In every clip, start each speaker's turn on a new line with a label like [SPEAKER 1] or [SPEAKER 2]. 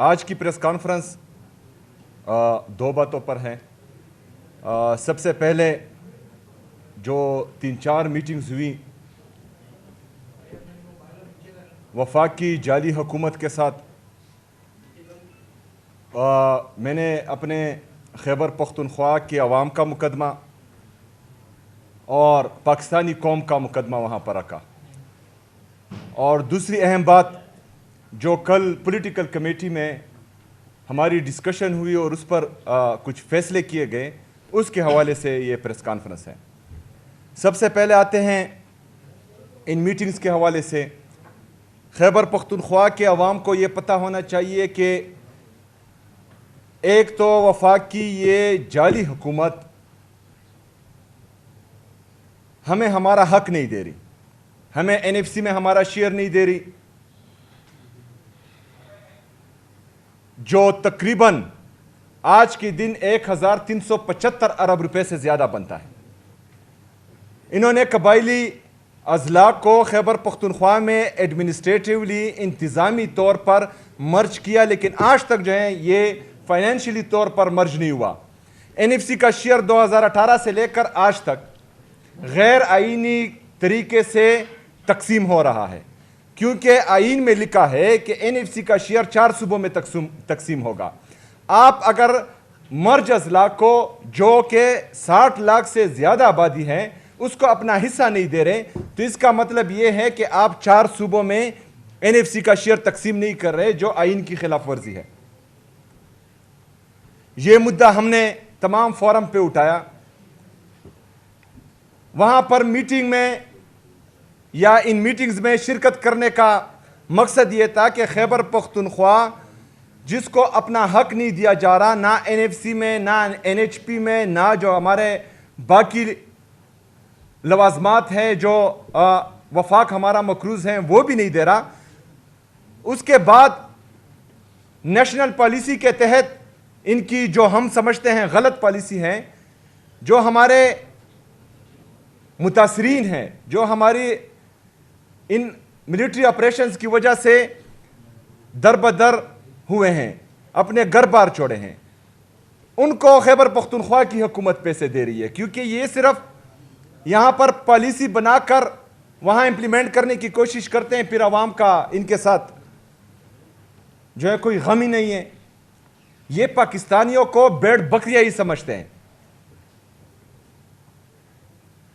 [SPEAKER 1] آج کی press conference دو باتوں پر ہے۔ سب سے پہلے جو 3-4 میٹنگز ہوئی وفاقی جعلی حکومت کے ساتھ، میں نے اپنے خیبر پختونخوا کی عوام کا مقدمہ اور پاکستانی قوم کا مقدمہ وہاں پر رکھا، اور دوسری اہم بات جو کل پولیٹیکل کمیٹی میں ہماری ڈسکشن ہوئی اور اس پر کچھ فیصلے کیے گئے، اس کے حوالے سے یہ پریس کانفرنس ہے۔ سب سے پہلے آتے ہیں ان میٹنگز کے حوالے سے۔ خیبر پختونخوا کے عوام کو یہ پتہ ہونا چاہیے کہ ایک تو وفاق کی یہ جعلی حکومت ہمیں ہمارا حق نہیں دے رہی، ہمیں NFC میں ہمارا شیئر نہیں دے رہی، جو تقریباً آج کے دن 1375 ارب روپے سے زیادہ بنتا ہے۔ انہوں نے قبائلی اضلاع کو خیبر پختونخوا میں ایڈمنسٹریٹیولی انتظامی طور پر مرج کیا، لیکن آج تک جو ہے یہ فائنینشلی طور پر مرج نہیں ہوا۔ NFC کا شیئر 2018 سے لے کر آج تک غیر آئینی طریقے سے تقسیم ہو رہا ہے، کیونکہ آئین میں لکھا ہے کہ NFC کا شیئر 4 صوبوں میں تقسیم ہوگا۔ آپ اگر مرج اضلاع کو جو کہ 60 لاکھ سے زیادہ آبادی ہے اس کو اپنا حصہ نہیں دے رہے، تو اس کا مطلب یہ ہے کہ آپ 4 صوبوں میں NFC کا شیئر تقسیم نہیں کر رہے، جو آئین کی خلاف ورزی ہے۔ یہ مدعا ہم نے تمام فورم پہ اٹھایا۔ وہاں پر میٹنگ میں یا ان میٹنگز میں شرکت کرنے کا مقصد یہ تھا کہ خیبر پختونخوا جس کو اپنا حق نہیں دیا جا رہا، نہ NFC میں، نہ NHP میں، نہ جو ہمارے باقی لوازمات ہیں جو وفاق ہمارا مقروض ہیں وہ بھی نہیں دے رہا۔ اس کے بعد نیشنل پالیسی کے تحت ان کی جو ہم سمجھتے ہیں غلط پالیسی ہے، جو ہمارے متاثرین ہیں، جو ہماری ان ملٹری آپریشنز کی وجہ سے در بدر ہوئے ہیں، اپنے گھر بار چھوڑے ہیں، ان کو خیبر پختونخوا کی حکومت پیسے دے رہی ہے، کیونکہ یہ صرف یہاں پر پالیسی بنا کر وہاں امپلیمنٹ کرنے کی کوشش کرتے ہیں، پھر عوام کا ان کے ساتھ جو ہے کوئی غم ہی نہیں ہے۔ یہ پاکستانیوں کو بیڑ بکریاں ہی سمجھتے ہیں،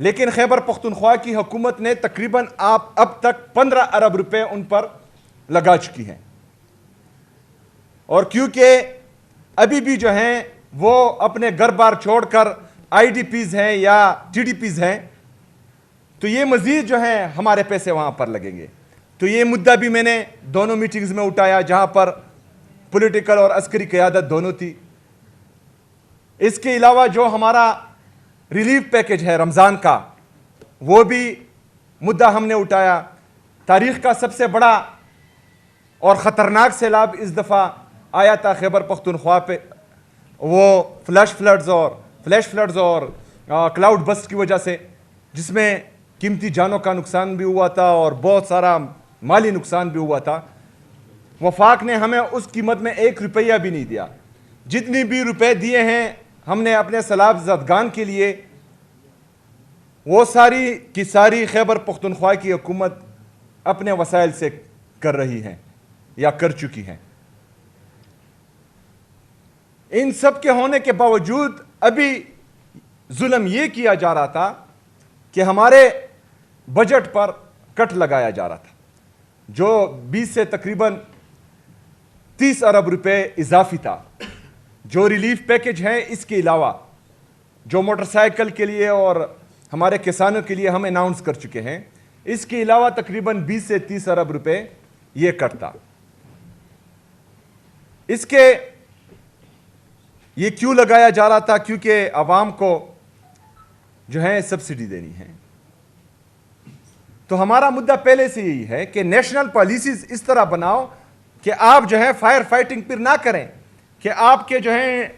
[SPEAKER 1] لیکن خیبر پختونخوا کی حکومت نے تقریباً اب تک 15 ارب روپے ان پر لگا چکی ہے، اور کیونکہ ابھی بھی جو ہیں وہ اپنے گھر بار چھوڑ کر IDPs ہیں یا TDPs ہیں، تو یہ مزید جو ہیں ہمارے پیسے وہاں پر لگیں گے۔ تو یہ مدعا بھی میں نے دونوں میٹنگز میں اٹھایا، جہاں پر پولیٹیکل اور عسکری قیادت دونوں تھی۔ اس کے علاوہ جو ہمارا ریلیف پیکج ہے رمضان کا، وہ بھی مدعا ہم نے اٹھایا۔ تاریخ کا سب سے بڑا اور خطرناک سیلاب اس دفعہ آیا تھا خیبر پختونخوا پہ، وہ فلیش فلڈز اور کلاؤڈ بسٹ کی وجہ سے، جس میں قیمتی جانوں کا نقصان بھی ہوا تھا اور بہت سارا مالی نقصان بھی ہوا تھا۔ وفاق نے ہمیں اس قیمت میں 1 روپیہ بھی نہیں دیا۔ جتنی بھی روپے دیے ہیں ہم نے اپنے سیلاب زدگان کے لیے، وہ ساری کی ساری خیبر پختونخوا کی حکومت اپنے وسائل سے کر رہی ہے یا کر چکی ہے۔ ان سب کے ہونے کے باوجود ابھی ظلم یہ کیا جا رہا تھا کہ ہمارے بجٹ پر کٹ لگایا جا رہا تھا، جو 20 سے تقریباً 30 ارب روپے اضافی تھا۔ جو ریلیف پیکج ہے اس کے علاوہ جو موٹر سائیکل کے لیے اور ہمارے کسانوں کے لیے ہم اناؤنس کر چکے ہیں، اس کے علاوہ تقریباً 20 سے 30 ارب روپے یہ کٹ تھا۔ اس کے یہ کیوں لگایا جا رہا تھا؟ کیونکہ عوام کو جو ہے سبسڈی دینی ہے۔ تو ہمارا مدعا پہلے سے یہی ہے کہ نیشنل پالیسیز اس طرح بناؤ کہ آپ جو ہے فائر فائٹنگ پھر نہ کریں، کہ آپ کے جو ہیں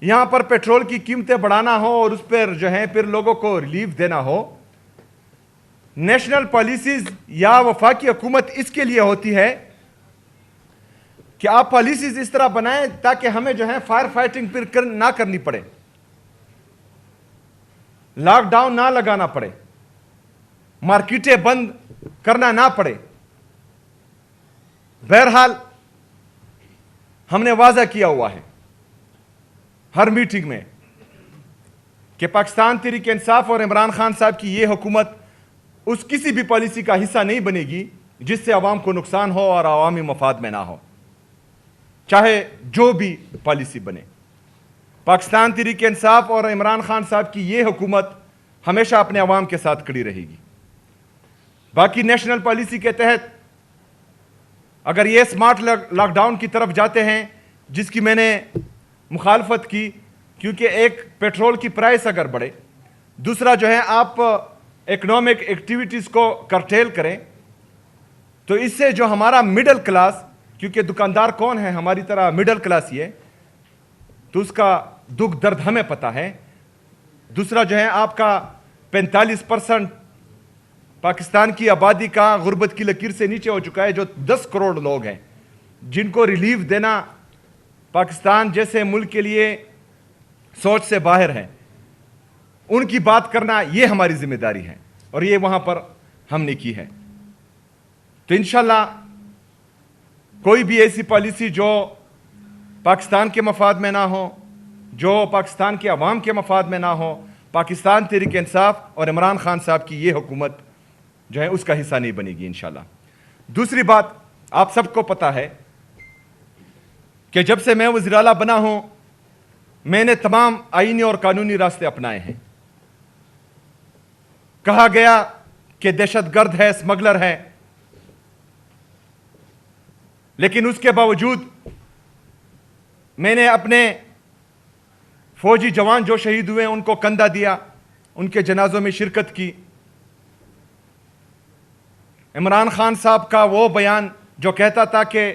[SPEAKER 1] یہاں پر پیٹرول کی قیمتیں بڑھانا ہو اور اس پر جو ہے پھر لوگوں کو ریلیف دینا ہو۔ نیشنل پالیسیز یا وفاقی حکومت اس کے لیے ہوتی ہے کہ آپ پالیسیز اس طرح بنائیں تاکہ ہمیں جو ہے فائر فائٹنگ پھر نہ کرنی پڑے، لاک ڈاؤن نہ لگانا پڑے، مارکیٹیں بند کرنا نہ پڑے۔ بہرحال ہم نے واضح کیا ہوا ہے ہر میٹنگ میں کہ پاکستان تحریک انصاف اور عمران خان صاحب کی یہ حکومت اس کسی بھی پالیسی کا حصہ نہیں بنے گی جس سے عوام کو نقصان ہو اور عوامی مفاد میں نہ ہو، چاہے جو بھی پالیسی بنے۔ پاکستان تحریک انصاف اور عمران خان صاحب کی یہ حکومت ہمیشہ اپنے عوام کے ساتھ کھڑی رہے گی۔ باقی نیشنل پالیسی کے تحت اگر یہ سمارٹ لاک ڈاؤن کی طرف جاتے ہیں، جس کی میں نے مخالفت کی، کیونکہ ایک پیٹرول کی پرائس اگر بڑھے، دوسرا جو ہے آپ اکنامک ایکٹیویٹیز کو کرٹیل کریں، تو اس سے جو ہمارا مڈل کلاس، کیونکہ دکاندار کون ہے ہماری طرح مڈل کلاس ہی ہے، تو اس کا دکھ درد ہمیں پتہ ہے۔ دوسرا جو ہے آپ کا 45% پاکستان کی آبادی کا غربت کی لکیر سے نیچے ہو چکا ہے، جو 10 کروڑ لوگ ہیں، جن کو ریلیف دینا پاکستان جیسے ملک کے لیے سوچ سے باہر ہے، ان کی بات کرنا یہ ہماری ذمہ داری ہے، اور یہ وہاں پر ہم نے کی ہے۔ تو انشاءاللہ کوئی بھی ایسی پالیسی جو پاکستان کے مفاد میں نہ ہو، جو پاکستان کے عوام کے مفاد میں نہ ہو، پاکستان تحریک انصاف اور عمران خان صاحب کی یہ حکومت جو ہے اس کا حصہ نہیں بنے گی انشاءاللہ۔ دوسری بات، آپ سب کو پتہ ہے کہ جب سے میں وزیر اعلیٰ بنا ہوں، میں نے تمام آئینی اور قانونی راستے اپنائے ہیں۔ کہا گیا کہ دہشت گرد ہے، اسمگلر ہے، لیکن اس کے باوجود میں نے اپنے فوجی جوان جو شہید ہوئے ان کو کندھا دیا، ان کے جنازوں میں شرکت کی۔ عمران خان صاحب کا وہ بیان جو کہتا تھا کہ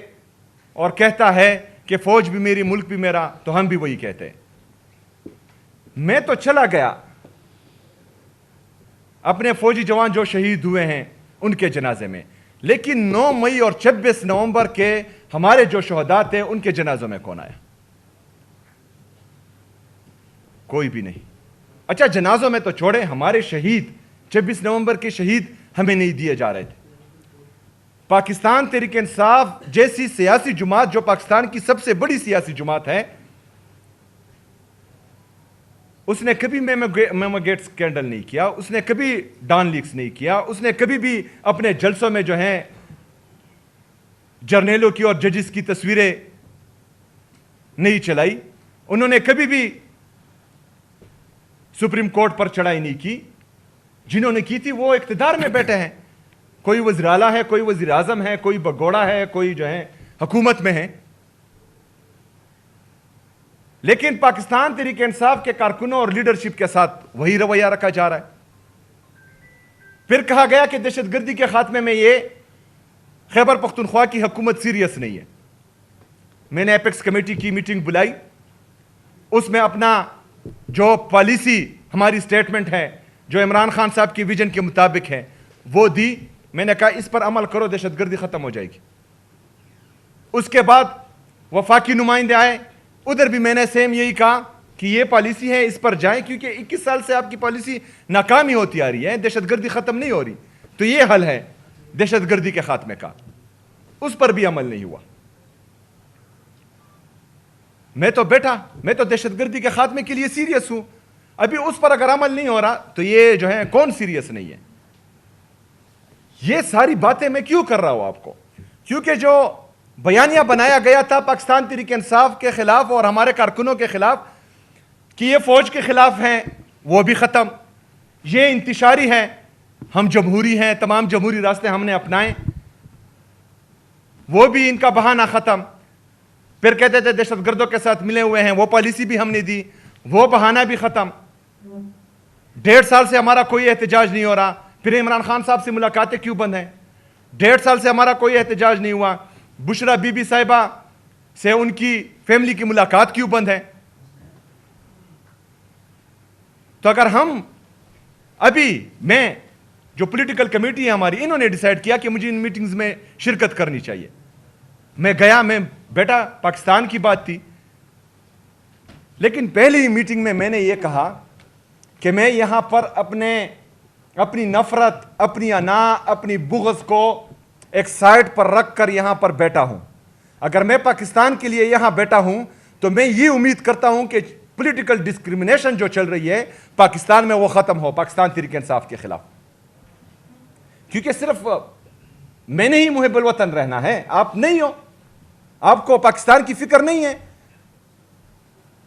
[SPEAKER 1] اور کہتا ہے کہ فوج بھی میری، ملک بھی میرا، تو ہم بھی وہی کہتے ہیں۔ میں تو چلا گیا اپنے فوجی جوان جو شہید ہوئے ہیں ان کے جنازے میں، لیکن 9 مئی اور 26 نومبر کے ہمارے جو شہداء تھے ان کے جنازوں میں کون آیا؟ کوئی بھی نہیں۔ اچھا جنازوں میں تو چھوڑے، ہمارے شہید 26 نومبر کے شہید ہمیں نہیں دیے جا رہے تھے۔ پاکستان تحریک انصاف جیسی سیاسی جماعت جو پاکستان کی سب سے بڑی سیاسی جماعت ہے، اس نے کبھی میمو گیٹ سکینڈل نہیں کیا، اس نے کبھی ڈان لیکس نہیں کیا، اس نے کبھی بھی اپنے جلسوں میں جو ہیں جرنیلوں کی اور ججز کی تصویریں نہیں چلائی، انہوں نے کبھی بھی سپریم کورٹ پر چڑھائی نہیں کی۔ جنہوں نے کی تھی وہ اقتدار میں بیٹھے ہیں، کوئی وزیر اعلیٰ ہے، کوئی وزیر اعظم ہے، کوئی بگوڑا ہے، کوئی جو ہے حکومت میں ہے۔ لیکن پاکستان تحریک انصاف کے کارکنوں اور لیڈرشپ کے ساتھ وہی رویہ رکھا جا رہا ہے۔ پھر کہا گیا کہ دہشت گردی کے خاتمے میں یہ خیبر پختونخوا کی حکومت سیریس نہیں ہے۔ میں نے ایپیکس کمیٹی کی میٹنگ بلائی، اس میں اپنا جو پالیسی ہماری سٹیٹمنٹ ہے جو عمران خان صاحب کی ویژن کے مطابق ہے وہ دی۔ میں نے کہا اس پر عمل کرو، دہشت گردی ختم ہو جائے گی۔ اس کے بعد وفاقی نمائندے آئے، ادھر بھی میں نے سیم یہی کہا کہ یہ پالیسی ہے، اس پر جائیں، کیونکہ 21 سال سے آپ کی پالیسی ناکامی ہوتی آ رہی ہے، دہشت گردی ختم نہیں ہو رہی، تو یہ حل ہے دہشت گردی کے خاتمے کا۔ اس پر بھی عمل نہیں ہوا۔ میں تو بیٹھا، میں تو دہشت گردی کے خاتمے کے لیے سیریس ہوں، ابھی اس پر اگر عمل نہیں ہو رہا تو یہ جو ہے کون سیریس نہیں ہے؟ یہ ساری باتیں میں کیوں کر رہا ہوں آپ کو؟ کیونکہ جو بیانیہ بنایا گیا تھا پاکستان تحریک انصاف کے خلاف اور ہمارے کارکنوں کے خلاف کہ یہ فوج کے خلاف ہیں، وہ بھی ختم۔ یہ انتشاری ہے، ہم جمہوری ہیں، تمام جمہوری راستے ہم نے اپنائے، وہ بھی ان کا بہانہ ختم۔ پھر کہتے تھے دہشت گردوں کے ساتھ ملے ہوئے ہیں، وہ پالیسی بھی ہم نے دی، وہ بہانہ بھی ختم۔ 1.5 سال سے ہمارا کوئی احتجاج نہیں ہو رہا، پھر عمران خان صاحب سے ملاقاتیں کیوں بند ہیں؟ 1.5 سال سے ہمارا کوئی احتجاج نہیں ہوا، بشرا بی بی صاحبہ سے ان کی فیملی کی ملاقات کیوں بند ہے؟ تو اگر ہم ابھی میں جو پولیٹیکل کمیٹی ہے ہماری، انہوں نے ڈیسائیڈ کیا کہ مجھے ان میٹنگز میں شرکت کرنی چاہیے، میں گیا، میں بیٹا پاکستان کی بات تھی، لیکن پہلی میٹنگ میں نے یہ کہا کہ میں یہاں پر اپنی نفرت، اپنی انا، اپنی بغض کو ایک سائٹ پر رکھ کر یہاں پر بیٹھا ہوں۔ اگر میں پاکستان کے لیے یہاں بیٹھا ہوں تو میں یہ امید کرتا ہوں کہ پولیٹیکل ڈسکریمنیشن جو چل رہی ہے پاکستان میں وہ ختم ہو، پاکستان تحریک انصاف کے خلاف۔ کیونکہ صرف میں نے ہی محب الوطن رہنا ہے، آپ نہیں ہو، آپ کو پاکستان کی فکر نہیں ہے۔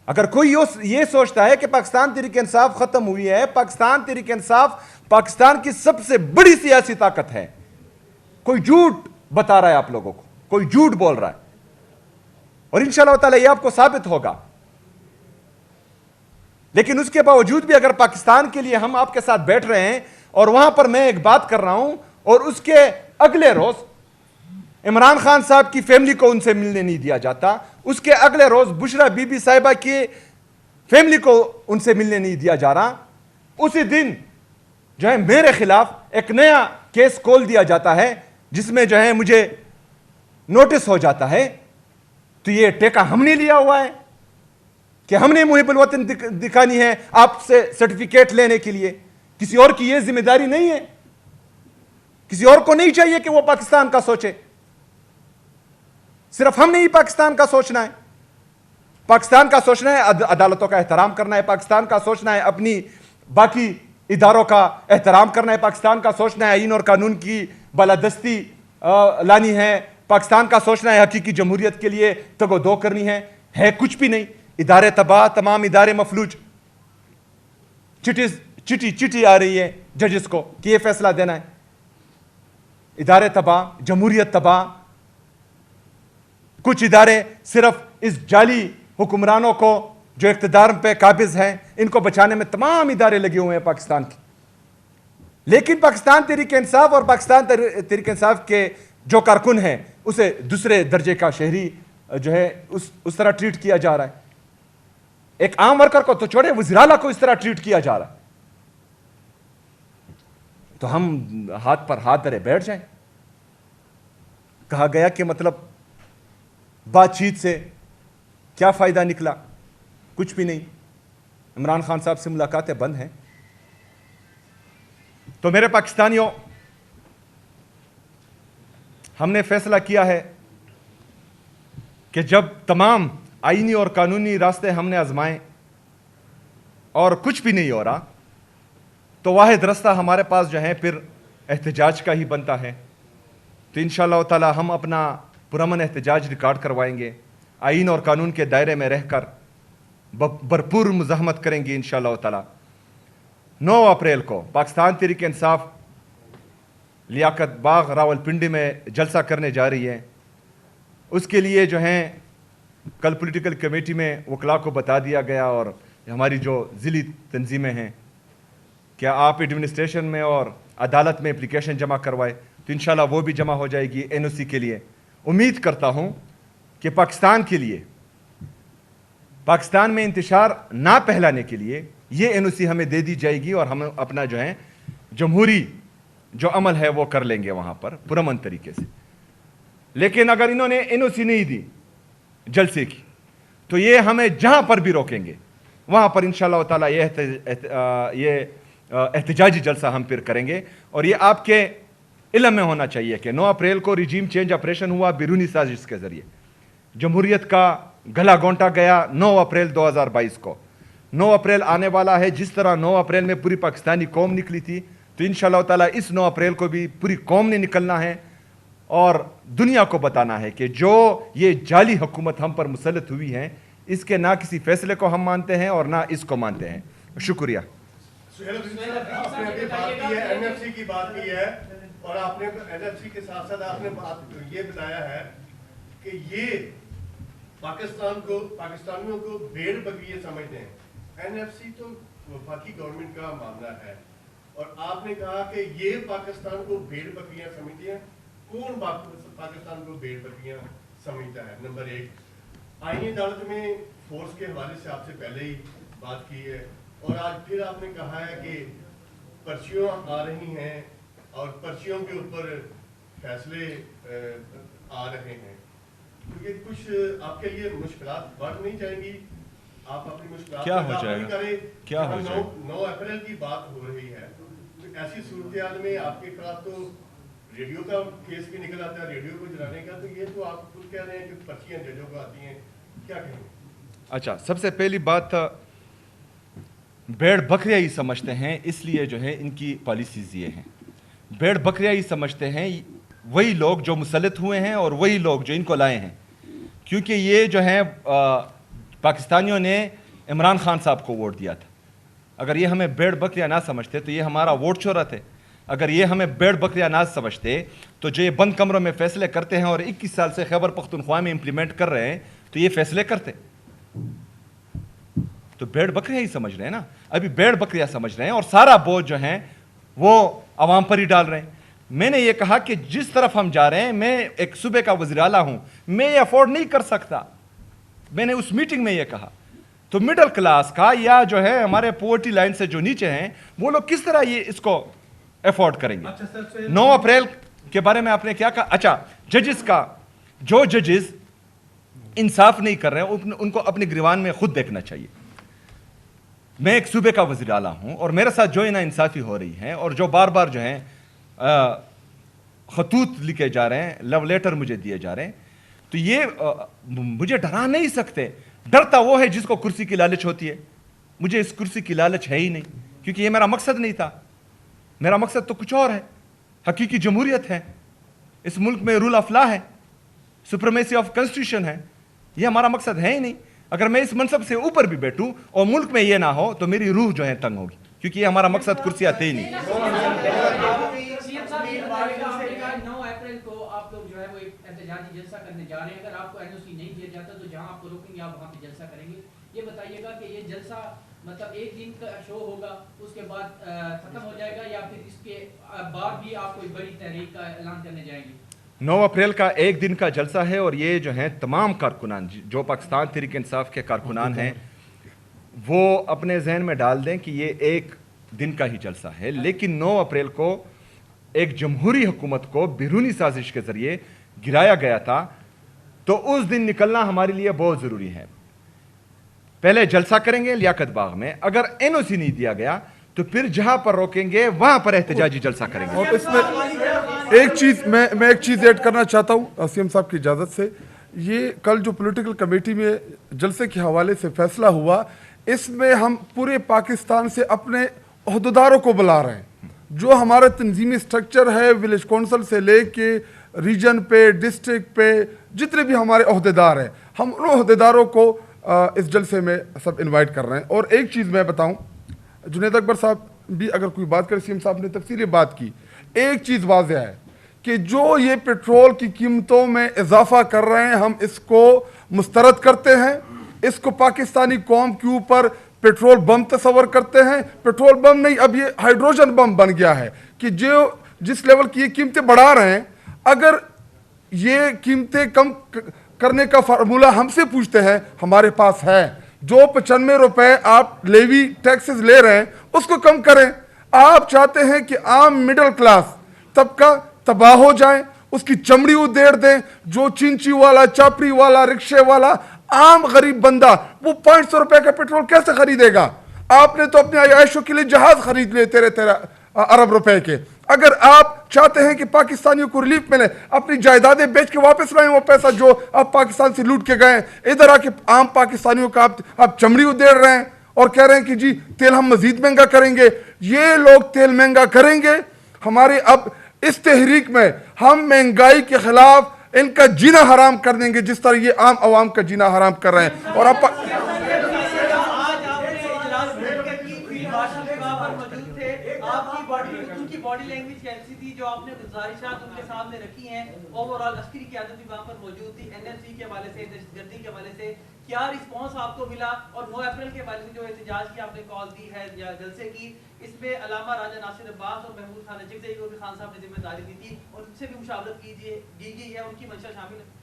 [SPEAKER 1] اگر کوئی یہ سوچتا ہے کہ پاکستان تحریک انصاف ختم ہوئی ہے، پاکستان تحریک انصاف پاکستان کی سب سے بڑی سیاسی طاقت ہے، کوئی جھوٹ بتا رہا ہے آپ لوگوں کو، کوئی جھوٹ بول رہا ہے، اور انشاءاللہ تعالی یہ آپ کو ثابت ہوگا۔ لیکن اس کے باوجود بھی اگر پاکستان کے لیے ہم آپ کے ساتھ بیٹھ رہے ہیں اور وہاں پر میں ایک بات کر رہا ہوں اور اس کے اگلے روز عمران خان صاحب کی فیملی کو ان سے ملنے نہیں دیا جاتا، اس کے اگلے روز بشرا بی بی صاحبہ کی فیملی کو ان سے ملنے نہیں دیا جا رہا، اسی دن جو ہے میرے خلاف ایک نیا کیس کھول دیا جاتا ہے جس میں جو ہے مجھے نوٹس ہو جاتا ہے، تو یہ ٹیکہ ہم نے لیا ہوا ہے کہ ہم نے محب الوطن دکھانی ہے آپ سے سرٹیفکیٹ لینے کے لیے؟ کسی اور کی یہ ذمہ داری نہیں ہے، کسی اور کو نہیں چاہیے کہ وہ پاکستان کا سوچے، صرف ہم نے ہی پاکستان کا سوچنا ہے۔ پاکستان کا سوچنا ہے عدالتوں کا احترام کرنا ہے، پاکستان کا سوچنا ہے اپنی باقی اداروں کا احترام کرنا ہے، پاکستان کا سوچنا ہے آئین اور قانون کی بالادستی لانی ہے، پاکستان کا سوچنا ہے حقیقی جمہوریت کے لیے تگ و دو کرنی ہے کچھ بھی نہیں، ادارے تباہ، تمام ادارے مفلوج، چٹی آ رہی ہے ججز کو کہ یہ فیصلہ دینا ہے، ادارے تباہ، جمہوریت تباہ، کچھ ادارے صرف اس جعلی حکمرانوں کو جو اقتدار پہ قابض ہیں ان کو بچانے میں تمام ادارے لگے ہوئے ہیں پاکستان کی۔ لیکن پاکستان تحریک انصاف اور پاکستان تحریک انصاف کے جو کارکن ہیں اسے دوسرے درجے کا شہری جو ہے اس طرح ٹریٹ کیا جا رہا ہے، ایک عام ورکر کو تو چھوڑے وزیر اعلیٰ کو اس طرح ٹریٹ کیا جا رہا ہے، تو ہم ہاتھ پر ہاتھ دھرے بیٹھ جائیں؟ کہا گیا کہ مطلب بات چیت سے کیا فائدہ نکلا؟ کچھ بھی نہیں، عمران خان صاحب سے ملاقاتیں بند ہیں۔ تو میرے پاکستانیوں، ہم نے فیصلہ کیا ہے کہ جب تمام آئینی اور قانونی راستے ہم نے آزمائے اور کچھ بھی نہیں ہو رہا، تو واحد راستہ ہمارے پاس جو ہے پھر احتجاج کا ہی بنتا ہے۔ تو انشاءاللہ تعالی ہم اپنا پرامن احتجاج ریکارڈ کروائیں گے، آئین اور قانون کے دائرے میں رہ کر بھرپور مزاحمت کریں گے انشاءاللہ تعالی۔ 9 اپریل کو پاکستان تحریک انصاف لیاقت باغ راولپنڈی میں جلسہ کرنے جا رہی ہے۔ اس کے لیے جو ہیں کل پولیٹیکل کمیٹی میں وکلاء کو بتا دیا گیا اور ہماری جو ضلعی تنظیمیں ہیں کہ آپ ایڈمنسٹریشن میں اور عدالت میں اپلیکیشن جمع کروائے، تو انشاءاللہ وہ بھی جمع ہو جائے گی NOC کے لیے۔ امید کرتا ہوں کہ پاکستان کے لیے، پاکستان میں انتشار نہ پھیلانے کے لیے یہ NOC ہمیں دے دی جائے گی اور ہم اپنا جو ہے جمہوری جو عمل ہے وہ کر لیں گے وہاں پر پرامن طریقے سے۔ لیکن اگر انہوں نے NOC نہیں دی جلسے کی تو یہ ہمیں جہاں پر بھی روکیں گے وہاں پر انشاءاللہ تعالی یہ احتجاجی جلسہ ہم پھر کریں گے۔ اور یہ آپ کے علم میں ہونا چاہیے کہ 9 اپریل کو ریجیم چینج آپریشن ہوا بیرونی سازش کے ذریعے، جمہوریت کا گلا گھونٹا گیا 9 اپریل 2022 کو۔ 9 اپریل آنے والا ہے، جس طرح 9 اپریل میں پوری پاکستانی قوم نکلی تھی، تو انشاءاللہ تعالی اس 9 اپریل کو بھی پوری قوم نے نکلنا ہے اور دنیا کو بتانا ہے کہ جو یہ جعلی حکومت ہم پر مسلط ہوئی ہے اس کے نہ کسی فیصلے کو ہم مانتے ہیں اور نہ اس کو مانتے ہیں۔ شکریہ۔
[SPEAKER 2] آپ نے ابھی بات کی ہے NFC کی بات کی ہے اور آپ نے NFC کے ساتھ ساتھ آپ نے یہ بتایا ہے کہ یہ پاکستانیوں کو بھیڑ بکریاں سمجھتے ہیں۔ NFC تو وفاقی گورنمنٹ کا معاملہ ہے اور آپ نے کہا کہ یہ پاکستان کو بھیڑ بکریاں سمجھتے ہیں۔ کون پاکستان کو بھیڑ بکریاں سمجھتا ہے؟ نمبر 1، آئینی عدالت میں فورس کے حوالے سے آپ سے پہلے ہی بات کی ہے اور آج پھر آپ نے کہا ہے کہ پرچیاں آ رہی ہیں اور پرچیوں کے اوپر فیصلے آ رہے ہیں۔ کیونکہ کچھ آپ کے لیے مشکلات بڑھ نہیں جائیں گی, آپ اپنی مشکلات
[SPEAKER 1] کیا ہو جائے گا, کیا ہو جائے گا؟
[SPEAKER 2] 9 اپریل کی بات ہو رہی ہے, ایسی صورتحال میں آپ کے خلاف تو ریڈیو کا کیس بھی نکل آتا ہے, ریڈیو کو جلانے کا, تو یہ تو آپ خود کہہ رہے ہیں کہ پرچیاں ججوں کو آتی ہیں, کیا کہیں گے؟
[SPEAKER 1] اچھا, سب سے پہلی بات بھیڑ بکریاں ہی سمجھتے ہیں, اس لیے جو ہے ان کی پالیسیز یہ ہیں. بھیڑ بکریاں ہی سمجھتے ہیں وہی لوگ جو مسلط ہوئے ہیں اور وہی لوگ جو ان کو لائے ہیں, کیونکہ یہ جو ہیں پاکستانیوں نے عمران خان صاحب کو ووٹ دیا تھا. اگر یہ ہمیں بھیڑ بکریاں نہ سمجھتے تو یہ ہمارا ووٹ چورا تھے. اگر یہ ہمیں بھیڑ بکریاں نہ سمجھتے تو جو یہ بند کمروں میں فیصلے کرتے ہیں اور 21 سال سے خیبر پختونخوا میں امپلیمنٹ کر رہے ہیں, تو یہ فیصلے کرتے. تو بھیڑ بکریاں ہی سمجھ رہے ہیں نا, ابھی بھیڑ بکریاں سمجھ رہے ہیں اور سارا بوجھ جو ہیں وہ عوام پر ہی ڈال رہے ہیں. میں نے یہ کہا کہ جس طرف ہم جا رہے ہیں, میں ایک صوبے کا وزیر اعلیٰ ہوں, میں یہ افورڈ نہیں کر سکتا. میں نے اس میٹنگ میں یہ کہا. تو مڈل کلاس کا یا جو ہے ہمارے پورٹی لائن سے جو نیچے ہیں وہ لوگ کس طرح یہ اس کو افورڈ کریں گے؟ 9 اپریل کے بارے میں آپ نے کیا کہا؟ اچھا, ججز کا, جو ججز انصاف نہیں کر رہے ہیں ان کو اپنے گریوان میں خود دیکھنا چاہیے. میں ایک صوبے کا وزیر اعلیٰ ہوں اور میرے ساتھ جو نا انصافی ہو رہی ہے اور جو بار بار جو ہیں خطوط لکھے جا رہے ہیں, لو لیٹر مجھے دیے جا رہے ہیں, تو یہ مجھے ڈرا نہیں سکتے. ڈرتا وہ ہے جس کو کرسی کی لالچ ہوتی ہے. مجھے اس کرسی کی لالچ ہے ہی نہیں, کیونکہ یہ میرا مقصد نہیں تھا. میرا مقصد تو کچھ اور ہے. حقیقی جمہوریت ہے, اس ملک میں رول آف لا ہے, سپریمیسی آف کنسٹیٹیوشن ہے. یہ ہمارا مقصد ہے ہی نہیں. اگر میں اس منصب سے اوپر بھی بیٹھوں اور ملک میں یہ نہ ہو تو میری روح جو ہے تنگ ہوگی, کیونکہ یہ ہمارا مقصد کرسی آتے ہی نہیں.
[SPEAKER 3] 9 اپریل کو آپ لوگ جو ہے وہ ایک احتجاجی جلسہ کرنے جا رہے ہیں. اگر آپ کو NOC نہیں دیا جاتا تو جہاں آپ کو روکیں گے آپ وہاں پہ جلسہ کریں گے. یہ بتائیے گا کہ یہ جلسہ مطلب ایک دن کا شو ہوگا, اس کے بعد ختم ہو جائے گا, یا پھر اس کے بعد بھی آپ کوئی بڑی تحریک کا اعلان کرنے جائیں گے؟
[SPEAKER 1] 9 اپریل کا ایک دن کا جلسہ ہے اور یہ جو ہیں تمام کارکنان جو پاکستان تحریک انصاف کے کارکنان ہیں وہ اپنے ذہن میں ڈال دیں کہ یہ ایک دن کا ہی جلسہ ہے. لیکن 9 اپریل کو ایک جمہوری حکومت کو بیرونی سازش کے ذریعے گرایا گیا تھا, تو اس دن نکلنا ہمارے لیے بہت ضروری ہے. پہلے جلسہ کریں گے لیاقت باغ میں, اگر NOC نہیں دیا گیا تو پھر جہاں پر روکیں گے وہاں پر احتجاجی جلسہ کریں گے.
[SPEAKER 4] اور اس میں ایک چیز میں ایک چیز ایڈ کرنا چاہتا ہوں CM صاحب کی اجازت سے. یہ کل جو پولیٹیکل کمیٹی میں جلسے کے حوالے سے فیصلہ ہوا, اس میں ہم پورے پاکستان سے اپنے عہدیداروں کو بلا رہے ہیں. جو ہمارا تنظیمی سٹرکچر ہے ولیج کونسل سے لے کے ریجن پہ, ڈسٹرکٹ پہ, جتنے بھی ہمارے عہدیدار ہیں, ہم ان عہدیداروں کو اس جلسے میں سب انوائٹ کر رہے ہیں. اور ایک چیز میں بتاؤں, جنید اکبر صاحب بھی اگر کوئی بات کرے, CM صاحب نے تفصیلی بات کی, ایک چیز واضح ہے کہ جو یہ پیٹرول کی قیمتوں میں اضافہ کر رہے ہیں ہم اس کو مسترد کرتے ہیں. اس کو پاکستانی قوم کے اوپر پیٹرول بم تصور کرتے ہیں. پیٹرول بم نہیں, اب یہ ہائیڈروجن بم بن گیا ہے کہ جو جس لیول کی یہ قیمتیں بڑھا رہے ہیں, اگر یہ قیمتیں کم کرنے کا فارمولہ ہم سے پوچھتے ہیں, ہمارے پاس ہے. جو 95 روپے آپ لیوی ٹیکسز لے رہے ہیں اس کو کم کریں. آپ چاہتے ہیں کہ عام مڈل کلاس طبقہ تباہ ہو جائیں, اس کی چمڑی ادھیڑ دیں. جو چنچی والا, چاپڑی والا, رکشے والا, عام غریب بندہ وہ 500 روپے کا پیٹرول کیسے خریدے گا؟ آپ نے تو اپنے عیاشوں کے لیے جہاز خرید لیے 13 ارب روپے کے. اگر آپ چاہتے ہیں کہ پاکستانیوں کو ریلیف ملے, اپنی جائیدادیں بیچ کے واپس لائیں وہ پیسہ جو آپ پاکستان سے لوٹ کے گئے. ادھر آ کے عام پاکستانیوں کا آپ چمڑی ادھیڑ رہے ہیں اور کہہ رہے ہیں کہ جی تیل ہم مزید مہنگا کریں گے. یہ لوگ تیل مہنگا کریں گے. ہمارے اب اس تحریک میں ہم مہنگائی کے خلاف ان کا جینا حرام کر دیں گے, جس طرح یہ عام عوام کا جینا حرام کر رہے ہیں. اور آپ
[SPEAKER 5] باڈی لینگویج کیسی تھی, جو آپ نے گزارشات ان کے سامنے رکھی ہیں, اوورال عسکری قیادت بھی وہاں پر موجود تھی, NLC کے حوالے سے, دہشت گردی کے حوالے سے کیا رسپانس آپ کو ملا؟ اور 9 اپریل کے حوالے سے جو احتجاج کی آپ نے کال دی ہے یا جلسے کی, اس میں علامہ راجہ ناصر عباس اور محمود خان نجیب کو بھی خان صاحب نے ذمہ داری دی تھی, ان سے بھی مشاورت کی گئی ہے, ان کی منشا شامل ہے؟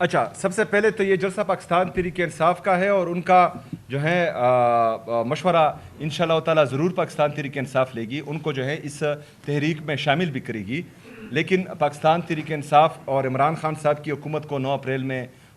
[SPEAKER 1] اچھا, سب سے پہلے تو یہ جلسہ پاکستان تحریک انصاف کا ہے اور ان کا جو ہے مشورہ انشاءاللہ تعالی ضرور پاکستان تحریک انصاف لے گی. ان کو جو ہے اس تحریک میں شامل بھی کرے گی. لیکن پاکستان تحریک انصاف اور عمران خان صاحب کی حکومت کو 9 اپریل میں